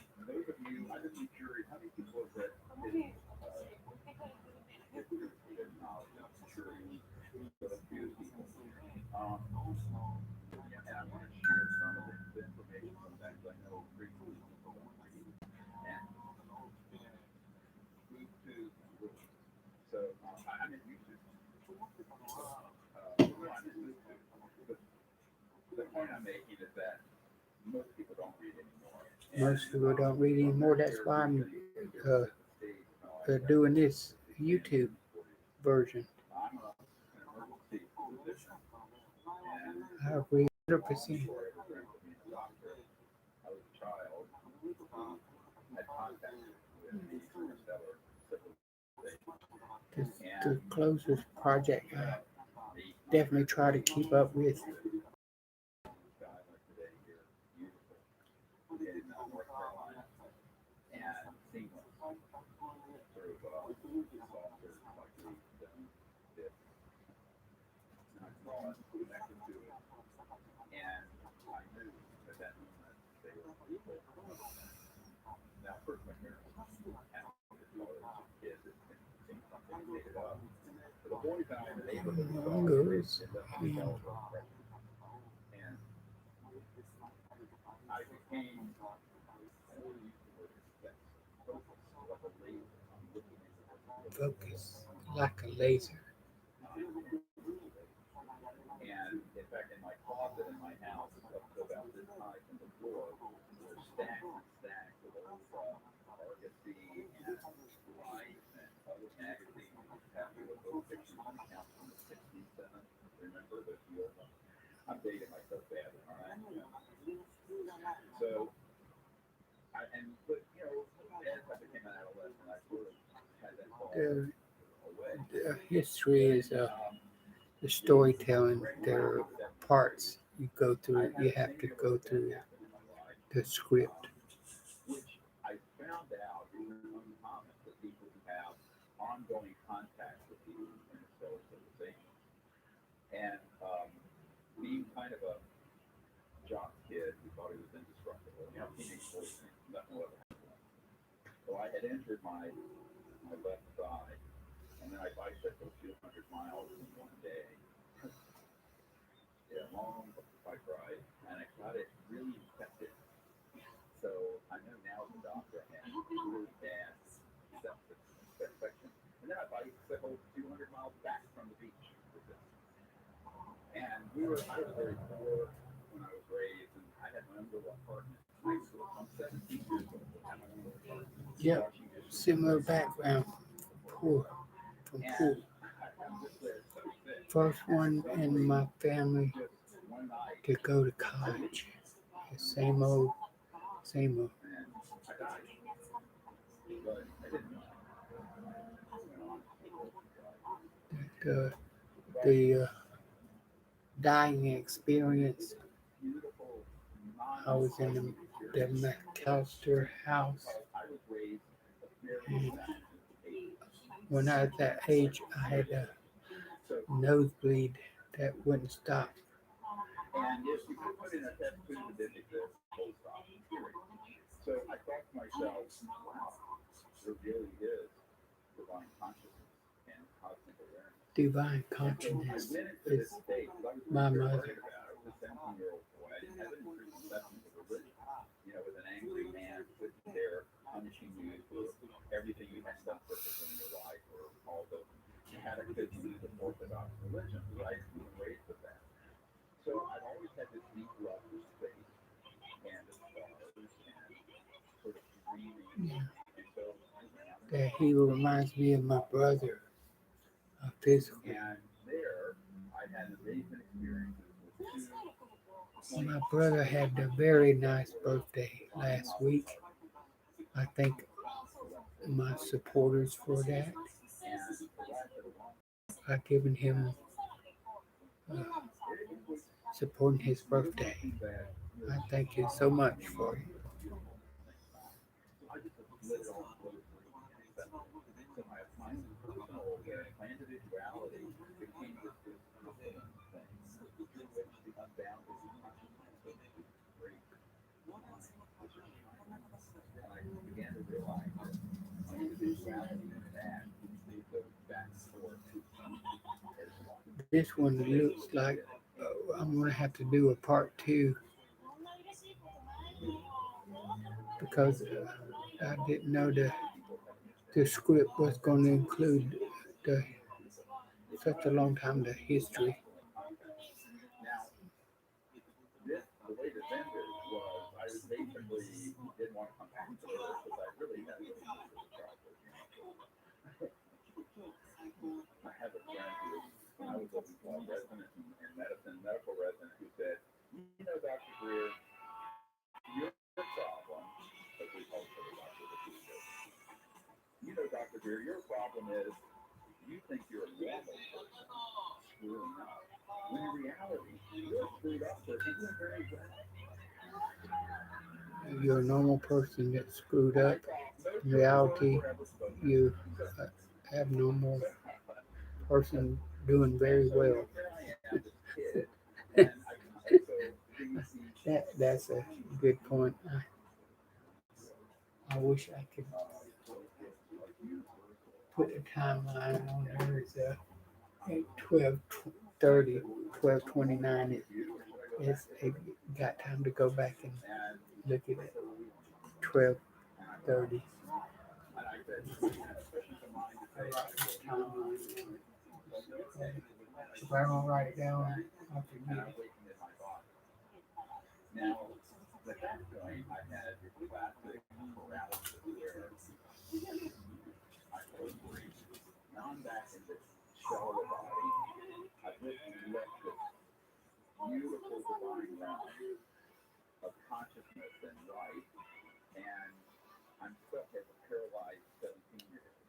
Most people don't read anymore. That's why I'm doing this YouTube version. I agree 100%. This the closest project I definitely try to keep up with. Warmongers and focus like a laser. The, the history is the storytelling. There are parts you go through. You have to go through the script. Yep, similar background. Poor, from poor. First one in my family to go to college. Same old, same old. The, the dying experience. I was in the McAllister house, and when I was that age, I had a nosebleed that wouldn't stop. Divine consciousness is my mother. religion because I was raised with that. So I've always had this deep love for space and the stars and sort of dreaming. Yeah. And so That he reminds me of my brother physically. and there I had amazing experiences with two My brother had a very nice birthday last week. I thank my supporters for that. I've given him uh, supporting his birthday. I thank you so much for it. I just let it all flow through me and accept it. So my personal, my individuality became this fulfilling thing through which the unbounded consciousness of this great mind was shining. And I began to realize that my individuality in that goes back and forth as one. This one looks like I'm going to have to do a part two because I didn't know the script was going to include the such a long time the history. Now, this, the way this ended was I was basically didn't want to come back to Earth because I really had really sensitive childhood. I have a friend who, when I was what we call resident in medicine, medical resident, who said, you know, Dr. Greer, your problem, as we call it for the doctor, you know, Dr. Greer, your problem is you think you're a normal person screwing up. When in reality, you're a screwed up person doing very well. You're a normal person that's screwed up. In reality, you abnormal person doing very well. That's a good point. I wish I could put a timeline on there. It's at 12:30, 12:29. It got time to go back and look at it. 12:30. If I don't write it down, I'll forget it. Now, at that point, I had classic paralysis where I was breathing. Now I'm back in this shell of the body. I just left this beautiful divine realm of consciousness and light, and I'm stuck as a paralyzed 17-year-old.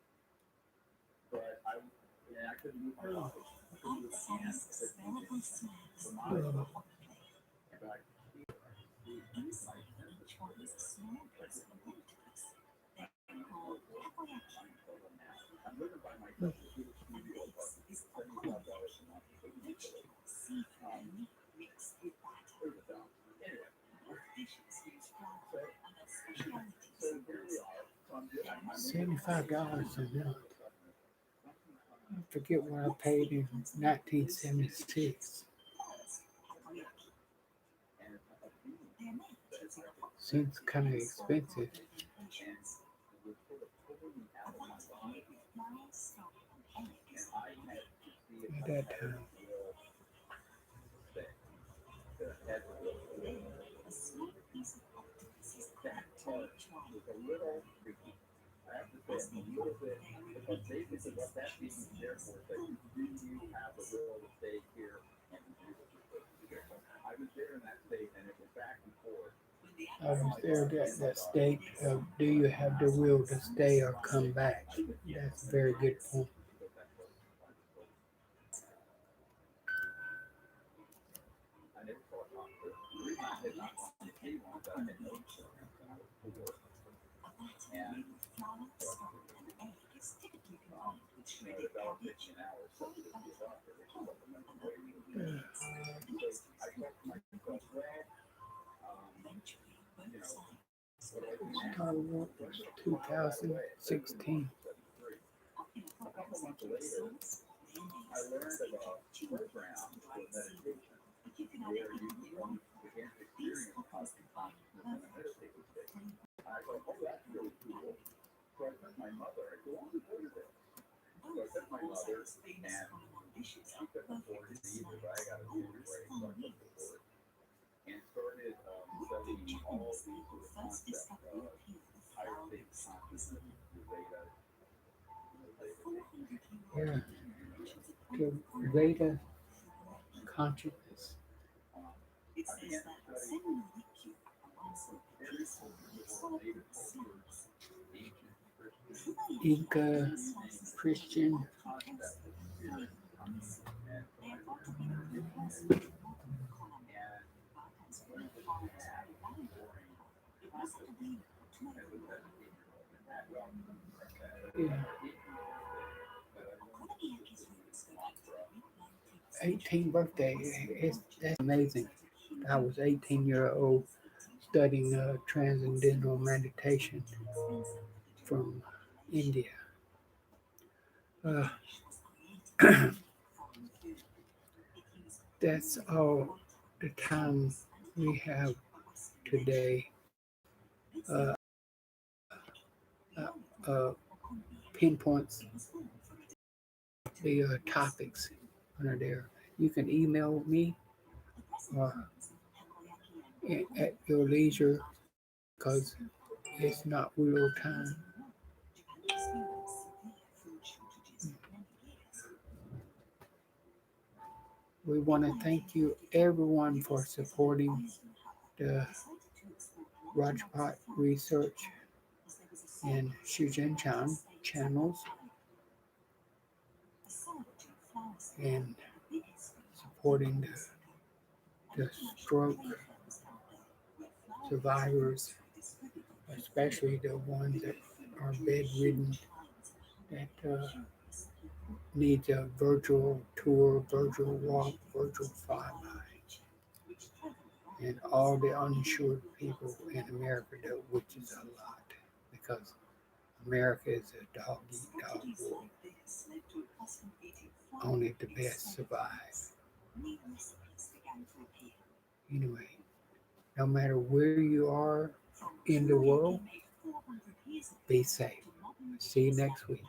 But I couldn't move my body. I couldn't move my hands. I couldn't move anything. So now I'm back here. My senses were I'm living by myself in a little studio apartment, $75 a month. There's a dump. Anyway, so here we are. So I'm $75 a month. I forget what I paid in 1976. Seems kind of expensive at that time. That part was a little freaky. I have to say it's a little bit, because basically what that means there for is that do you have the will to stay here and to do what you're supposed to do? I was there in that state and it was back and forth. I was there at that state of do you have the will to stay or come back? That's a very good point. I never saw a doctor. The reason I had not gone to see one is that I had no insurance and I was poor. And developed 15 hours so to see a doctor, which is what the minimum wage is. So I thought to myself, well, you know, what do I do now? Started work was 2016. A couple months later, I learned of a program for meditation where you can begin to experience cosmic consciousness in a meditative state. I thought, oh, that's really cool. So I sent my mother, I go on to go to this. So I sent my mother, and she took a greater consciousness. It says that Senyu alongside the peaceful solid series. Inca, Christian, They are thought to be the precursor to modern economy, but as we found it wasn't available to everyone. yeah, Okonomiyaki's roots go back to the mid-19th 18th birthday. That's amazing. I was 18-year-old studying transcendental meditation from India. Uh, that's all the time we have today. Uh, uh, Pinpoints the topics under there. You can email me or at your leisure because it's not real time. We want to thank you everyone for supporting the Rajabhat Research and Jeng-Chyang channels and supporting the stroke survivors, especially the ones that are bedridden, that needs a virtual tour, virtual walk, virtual flyby, and all the uninsured people in America, which is a lot, because America is a dog eat dog world. Only the best survive. Anyway, no matter where you are in the world, be safe. See you next week.